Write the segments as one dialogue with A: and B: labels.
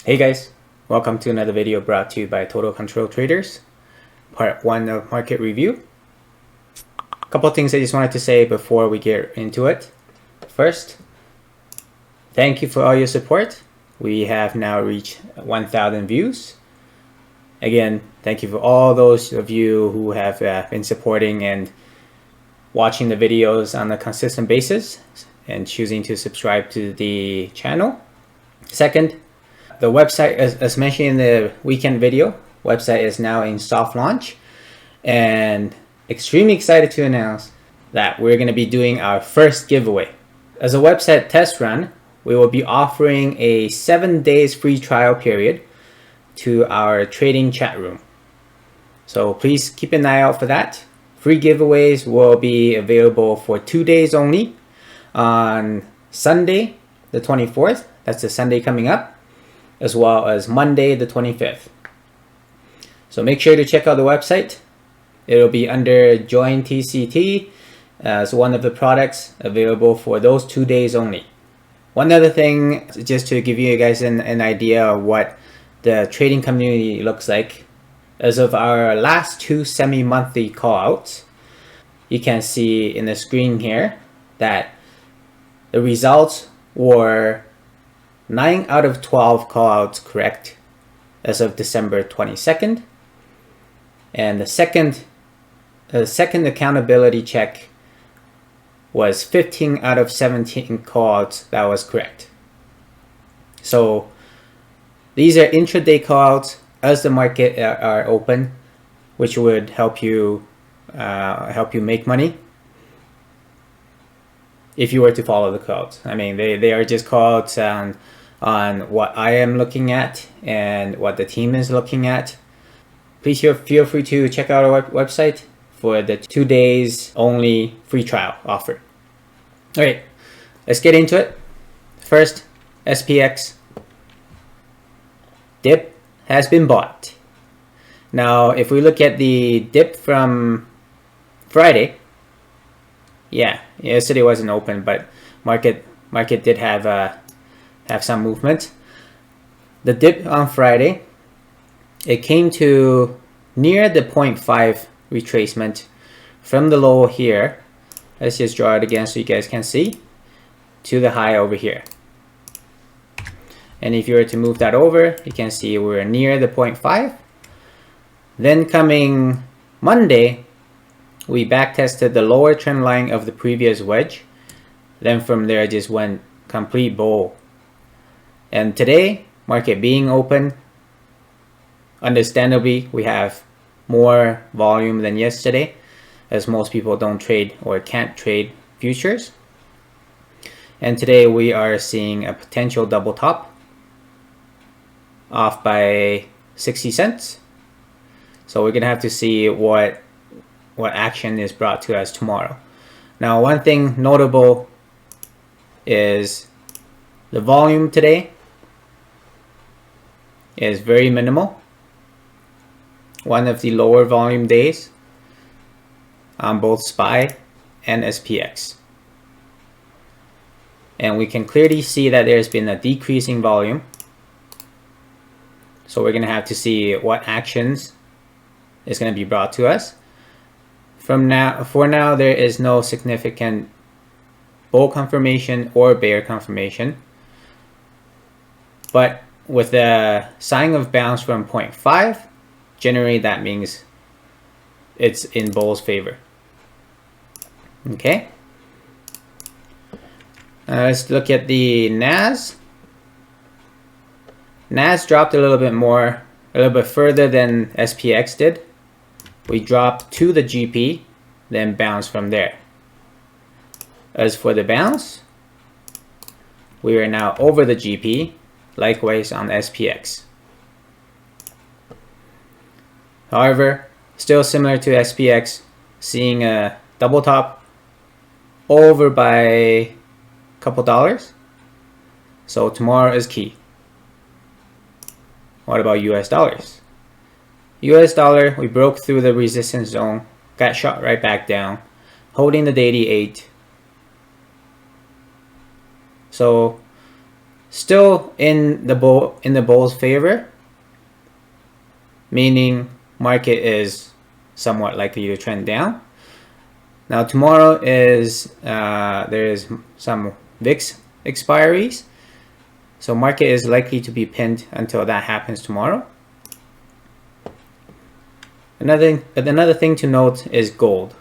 A: Hey guys, welcome to another video brought to you by Total Control Traders, part 1 of market review. A couple of things I just wanted to say before we get into it. First, thank you for all your support. We have now reached 1,000 views. Again, thank you for all those of you who have been supporting and watching the videos on a consistent basis and choosing to subscribe to the channel. Second, the website, as mentioned in the weekend video, website is now in soft launch, and extremely excited to announce that we're going to be doing our first giveaway. As a website test run, we will be offering a 7 days free trial period to our trading chat room. So please keep an eye out for that. Free giveaways will be available for 2 days only on Sunday the 24th. That's the Sunday coming up, as well as Monday the 25th. So make sure to check out the website. It'll be under Join TCT as one of the products available for those 2 days only. One other thing, just to give you guys an idea of what the trading community looks like, as of our last 2 semi-monthly callouts, you can see in the screen here that the results were 9 out of 12 callouts correct as of December 22nd. And the second accountability check was 15 out of 17 callouts that was correct. So these are intraday callouts as the market are open, which would help you make money if you were to follow the callouts. I mean, they are just callouts on what I am looking at and what the team is looking at. Please feel free to check out our website for the 2 days only free trial offer. All right, let's get into it. First, SPX dip has been bought. Now, if we look at the dip from Friday, yeah, yesterday wasn't open, but market did have some movement. The dip on Friday, it came to near the 0.5 retracement from the low here. Let's just draw it again so you guys can see, to the high over here. And if you were to move that over, you can see we're near the 0.5. Then coming Monday, we back tested the lower trend line of the previous wedge. Then from there, it just went complete bull. And today, market being open, understandably, we have more volume than yesterday, as most people don't trade or can't trade futures. And today we are seeing a potential double top, off by 60 cents. So we're gonna have to see what action is brought to us tomorrow. Now, one thing notable is the volume today is very minimal. One of the lower volume days on both SPY and SPX. And we can clearly see that there's been a decreasing volume. So we're going to have to see what actions is going to be brought to us. For now, there is no significant bull confirmation or bear confirmation. But with the sign of bounce from 0.5, generally that means it's in bull's favor. Okay. Let's look at the NAS. NAS dropped a little bit further than SPX did. We dropped to the GP, then bounced from there. As for the bounce, we are now over the GP, likewise on SPX. However, still similar to SPX, seeing a double top over by a couple dollars. So tomorrow is key. What about US dollars? US dollar, we broke through the resistance zone, got shot right back down, holding the daily 8. So still in the bull's favor, meaning market is somewhat likely to trend down. Now tomorrow is there is some VIX expiries, so market is likely to be pinned until that happens tomorrow. Another thing to note is gold.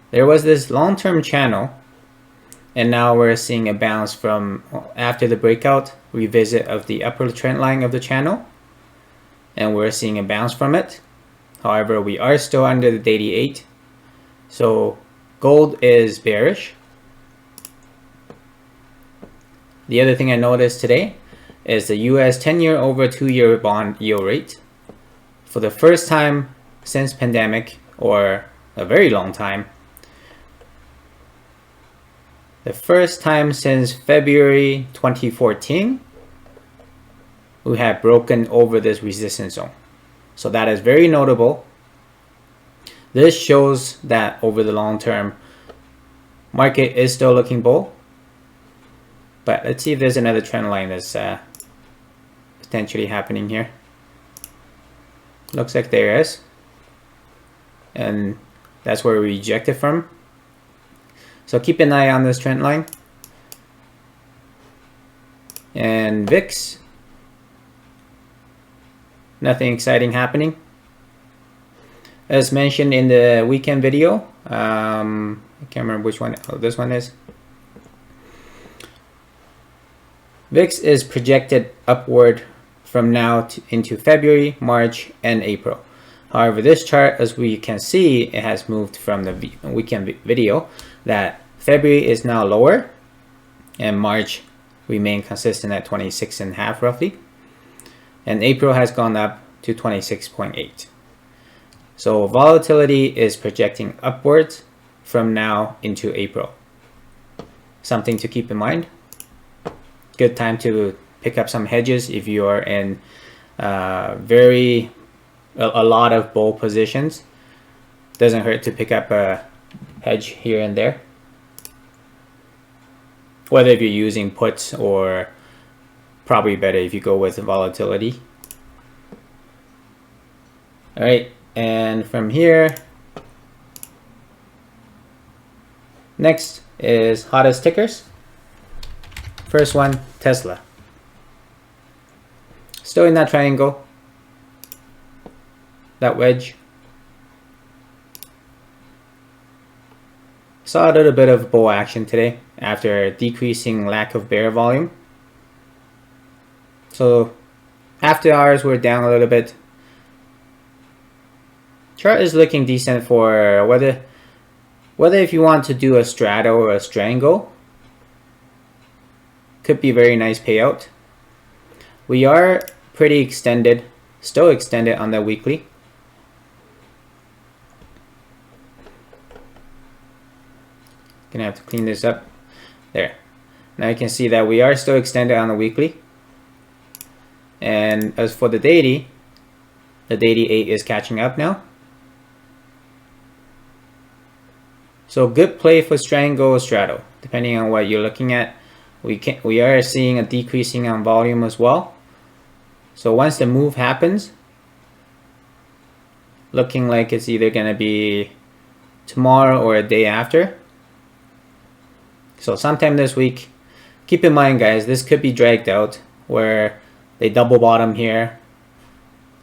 A: There was this long-term channel, and now we're seeing a bounce from after the breakout revisit of the upper trend line of the channel, and we're seeing a bounce from it. However, we are still under the daily 8, so gold is bearish. The other thing I noticed today is the US 10-year over 2-year bond yield rate. For the first time since pandemic, or a very long time, the first time since February 2014, we have broken over this resistance zone. So that is very notable. This shows that over the long term, market is still looking bull. But let's see if there's another trend line that's potentially happening here. Looks like there is. And that's where we rejected from. So keep an eye on this trend line. And VIX, nothing exciting happening. As mentioned in the weekend video, I can't remember which one this one is. VIX is projected upward from now into February, March, and April. However, this chart, as we can see, it has moved from the weekend video that February is now lower and March remain consistent at 26.5 roughly, and April has gone up to 26.8. So volatility is projecting upwards from now into April. Something to keep in mind. Good time to pick up some hedges if you are in a lot of bull positions. Doesn't hurt to pick up a hedge here and there, whether if you're using puts, or probably better if you go with volatility. All right, and from here, next is hottest tickers. First one, Tesla. Still in that triangle, that wedge. Saw a little bit of bull action today after decreasing lack of bear volume. So after hours, we're down a little bit. Chart is looking decent for whether if you want to do a straddle or a strangle. Could be very nice payout. We are pretty extended, still extended on the weekly. Gonna have to clean this up. There. Now you can see that we are still extended on the weekly. And as for the daily 8 is catching up now. So good play for strangle or straddle, depending on what you're looking at. We are seeing a decreasing on volume as well. So once the move happens, looking like it's either going to be tomorrow or a day after. So sometime this week. Keep in mind, guys, this could be dragged out where they double bottom here.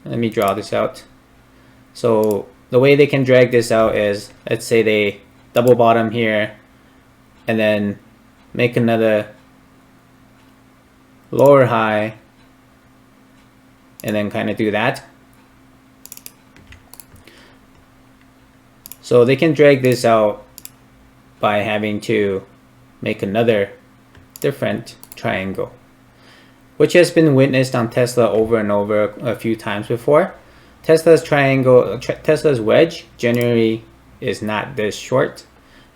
A: Let me draw this out. So the way they can drag this out is, let's say they double bottom here and then make another lower high and then kind of do that. So they can drag this out by having to make another different triangle, which has been witnessed on Tesla over and over a few times before. Tesla's triangle, Tesla's wedge generally is not this short.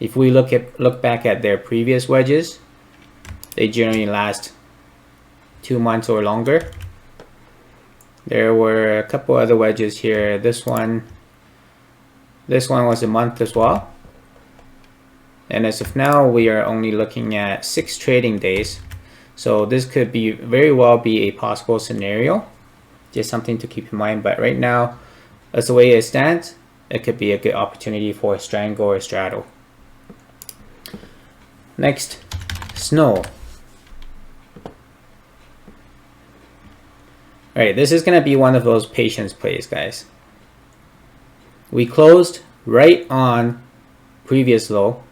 A: If we look back at their previous wedges, they generally last 2 months or longer. There were a couple other wedges here. This one was a month as well. And as of now, we are only looking at 6 trading days. So this could be very well be a possible scenario, just something to keep in mind. But right now, as the way it stands, it could be a good opportunity for a strangle or a straddle. Next, snow. All right, this is going to be one of those patience plays, guys. We closed right on previous low,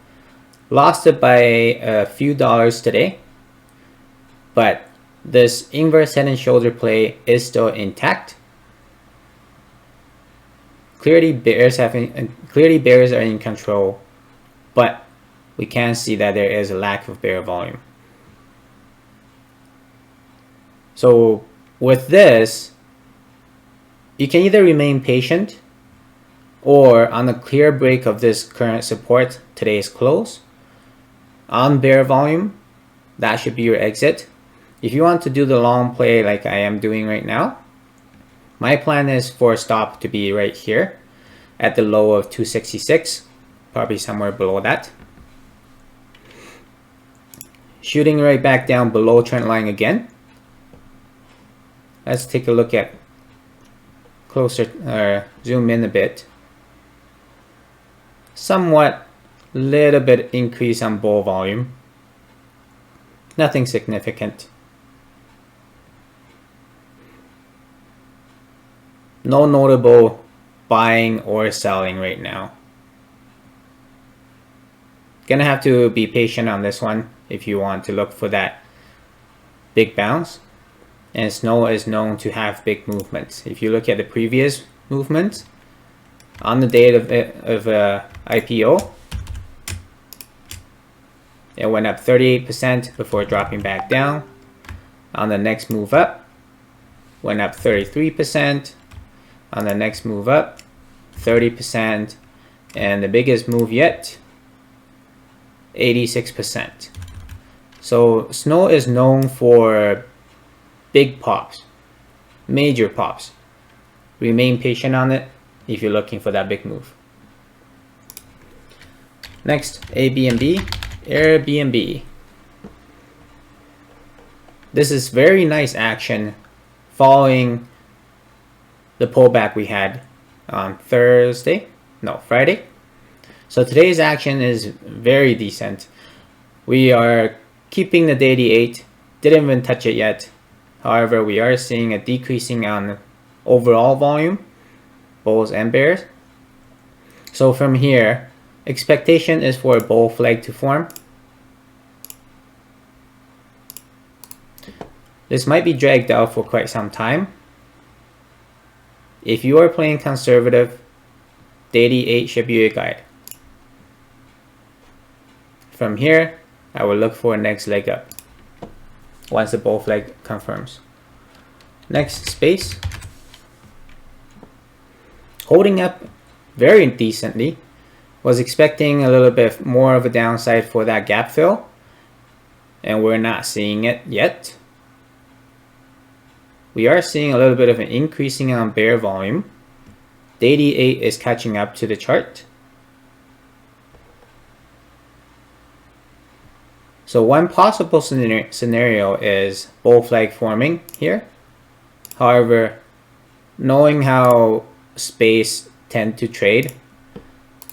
A: lost it by a few dollars today, but this inverse head and shoulder play is still intact. Clearly bears are in control, but we can see that there is a lack of bear volume. So with this, you can either remain patient, or on a clear break of this current support, today's close, on bear volume, that should be your exit. If you want to do the long play like I am doing right now, my plan is for stop to be right here at the low of 266, probably somewhere below that. Shooting right back down below trend line again. Let's take a look at closer, zoom in a bit. Somewhat little bit increase on bull volume. Nothing significant. No notable buying or selling right now. Gonna have to be patient on this one if you want to look for that big bounce. And snow is known to have big movements. If you look at the previous movements, on the date of IPO, it went up 38% before dropping back down. On the next move up, went up 33%. On the next move up, 30%. And the biggest move yet, 86%. So snow is known for big pops, major pops. Remain patient on it if you're looking for that big move. Next, ABNB, Airbnb. This is very nice action following the pullback we had on Friday. So today's action is very decent. We are keeping the daily 8, didn't even touch it yet. However, we are seeing a decreasing on overall volume, bulls and bears. So from here, expectation is for a bull flag to form. This might be dragged out for quite some time. If you are playing conservative, daily 8 should be your guide. From here, I will look for a next leg up once the bull flag confirms. Next, space. Holding up very decently. Was expecting a little bit more of a downside for that gap fill, and we're not seeing it yet. We are seeing a little bit of an increasing on bear volume. Daily 8 is catching up to the chart. So one possible scenario is bull flag forming here. However, knowing how space tend to trade,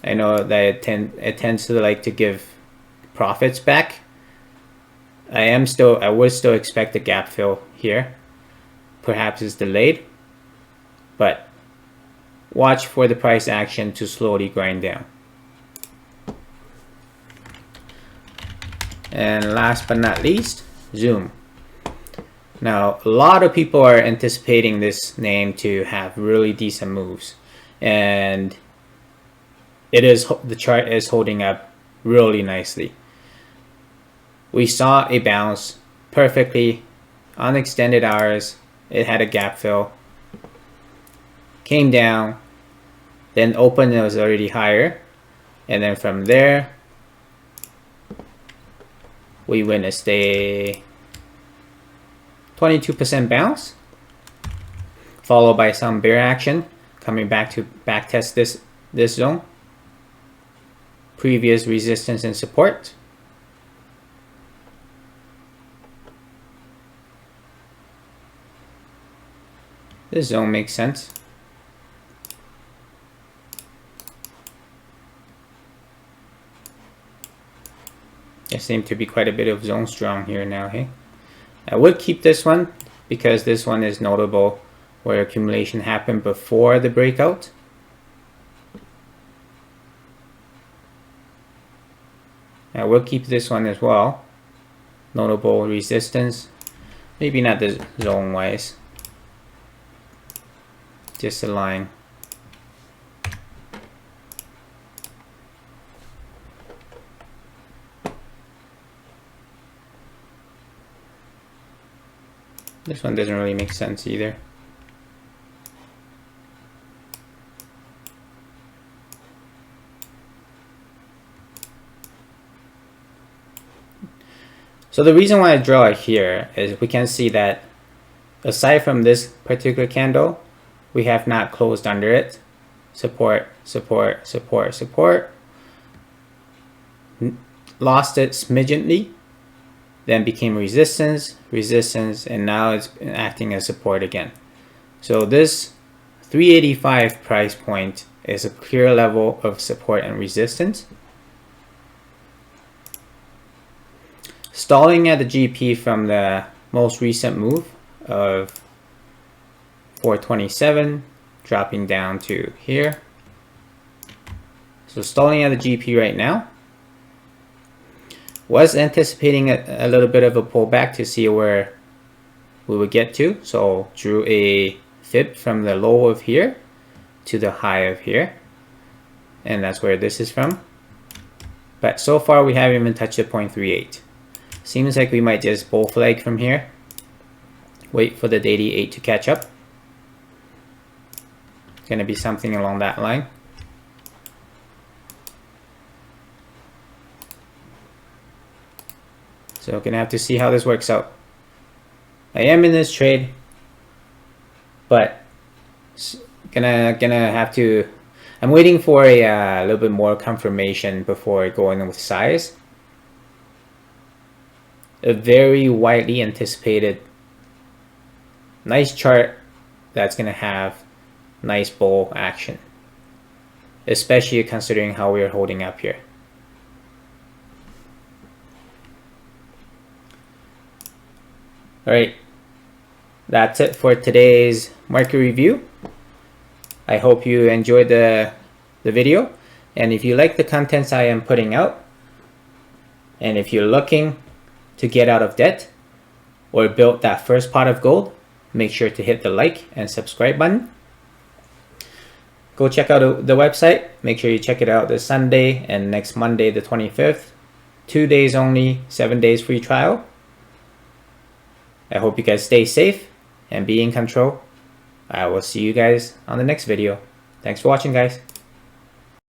A: I know that it tends to like to give profits back. I would still expect a gap fill here. Perhaps it's delayed, but watch for the price action to slowly grind down. And last but not least, Zoom. Now, a lot of people are anticipating this name to have really decent moves, and the chart is holding up really nicely. We saw a bounce perfectly on extended hours. It had a gap fill, came down, then opened, it was already higher, and then from there we witnessed a 22% bounce, followed by some bear action coming back to backtest this zone, previous resistance and support, This zone makes sense. There seems to be quite a bit of zone strong here now, hey? I would keep this one because this one is notable where accumulation happened before the breakout. I will keep this one as well. Notable resistance. Maybe not the zone wise. Just a line. This one doesn't really make sense either. So the reason why I draw it here is we can see that aside from this particular candle, we have not closed under it. Support, support, support, support. Lost it smidgenly, then became resistance, resistance, and now it's acting as support again. So this 385 price point is a clear level of support and resistance. Stalling at the GP from the most recent move of 427, dropping down to here. So stalling at the GP right now. Was anticipating a little bit of a pullback to see where we would get to. So drew a fib from the low of here to the high of here. And that's where this is from. But so far we haven't even touched the 0.38. Seems like we might just bull flag from here. Wait for the daily 8 to catch up. It's going to be something along that line. So gonna have to see how this works out. I am in this trade, but gonna have to. I'm waiting for a little bit more confirmation before going with size. A very widely anticipated nice chart that's gonna have nice bull action, especially considering how we are holding up here. All right, that's it for today's market review. I hope you enjoyed the video, and if you like the contents I am putting out, and if you're looking to get out of debt or build that first pot of gold, make sure to hit the like and subscribe button. Go check out the website. Make sure you check it out this Sunday and next Monday the 25th. 2 days only, 7 days free trial. I hope you guys stay safe and be in control. I will see you guys on the next video. Thanks for watching, guys.